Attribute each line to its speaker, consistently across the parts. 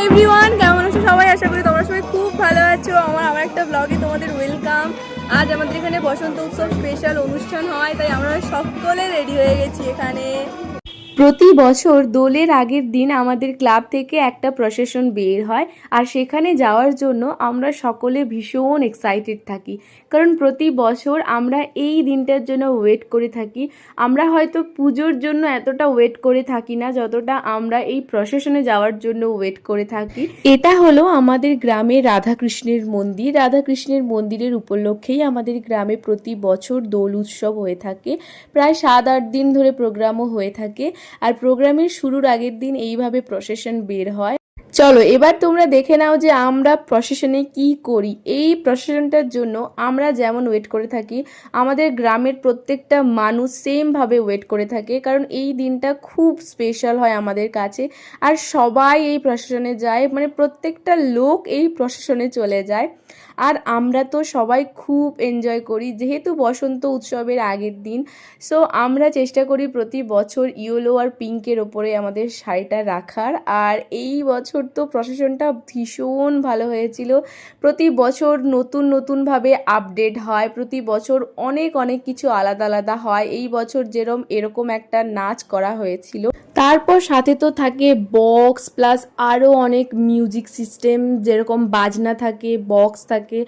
Speaker 1: Everyone, কেমন আছো সবাই? আশা করি তোমরা সবাই খুব ভালো আছো। আমার একটা ব্লগে তোমাদের ওয়েলকাম। আজ আমাদের এখানে বসন্ত উৎসব স্পেশাল অনুষ্ঠান হয়, তাই আমরা সকলে রেডি হয়ে গেছি এখানে। প্রতি বছর দোলের আগের দিন আমাদের ক্লাব থেকে একটা প্রসেশন বের হয়, আর সেখানে যাওয়ার জন্য আমরা সকলে ভীষণ এক্সাইটেড থাকি। কারণ প্রতি বছর আমরা এই দিনটার জন্য ওয়েট করে থাকি। আমরা হয়তো পুজোর জন্য এতটা ওয়েট করে থাকি না যতটা আমরা এই প্রসেশনে যাওয়ার জন্য ওয়েট করে থাকি। এটা হলো আমাদের গ্রামের রাধাকৃষ্ণের মন্দির। রাধাকৃষ্ণের মন্দিরের উপলক্ষেই আমাদের গ্রামে প্রতি বছর দোল উৎসব হয়ে থাকে। প্রায় 7-8 দিন ধরে প্রোগ্রামও হয়ে থাকে। আর প্রোগ্রামের শুরুর আগের দিন এইভাবে প্রসেশন বের হয়। চলো এবার তোমরা দেখে নাও যে আমরা প্রসেশনে কি করি। এই প্রসেশনটার জন্য আমরা যেমন ওয়েট করে থাকি, আমাদের গ্রামের প্রত্যেকটা মানুষ সেমভাবে ওয়েট করে থাকে। কারণ এই দিনটা খুব স্পেশাল হয় আমাদের কাছে। আর সবাই এই প্রসেশনে যায়, মানে প্রত্যেকটা লোক এই প্রসেশনে চলে যায়। আর আমরা তো সবাই খুব এনজয় করি, যেহেতু বসন্ত উৎসবের আগের দিন। সো আমরা চেষ্টা করি প্রতি বছর ইয়েলো আর পিঙ্কের ওপরে আমাদের শাড়িটা রাখার। আর এই বছর তো প্রসেশনটা ভীষণ ভালো হয়েছিল। প্রতি বছর নতুন নতুনভাবে আপডেট হয়, প্রতি বছর অনেক অনেক কিছু আলাদা আলাদা হয়। এই বছর এরকম একটা নাচ করা হয়েছিল। তারপর সাথে তো থাকে বক্স প্লাস আরও অনেক মিউজিক সিস্টেম, যেরকম বাজনা থাকে, বক্স থাকে,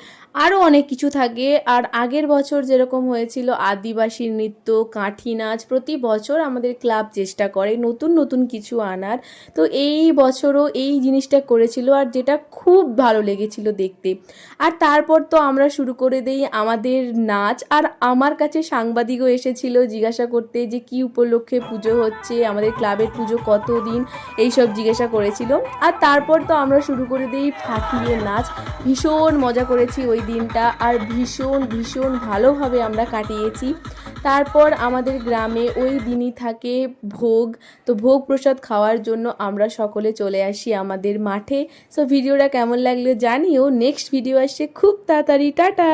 Speaker 1: আরও অনেক কিছু থাকে। আর আগের বছর যেরকম হয়েছিল আদিবাসী নৃত্য, কাঠি নাচ, প্রতি বছর আমাদের ক্লাব চেষ্টা করে নতুন নতুন কিছু আনার। তো এই বছরও এই জিনিসটা করেছিল, আর যেটা খুব ভালো লেগেছিল দেখতে। আর তারপর তো আমরা শুরু করে দেই আমাদের নাচ। আর আমার কাছে সাংবাদিকও এসেছিল জিজ্ঞাসা করতে যে কি উপলক্ষে পুজো হচ্ছে, আমাদের ক্লাবের পুজো কতদিন, এইসব জিজ্ঞাসা করেছিল। আর তারপর তো আমরা শুরু করে দিই ফাটিয়ে নাচ। ভীষণ মজা করেছি ওই দিনটা, আর ভীষণ ভীষণ ভালোভাবে আমরা কাটিয়েছি। তারপর আমাদের গ্রামে ওই দিনই থাকে ভোগ। তো ভোগ প্রসাদ খাওয়ার জন্য আমরা সকলে চলে আসি আমাদের মাঠে। সো ভিডিওটা কেমন লাগলো জানিও। নেক্সট ভিডিও আসছে খুব তাড়াতাড়ি। টাটা।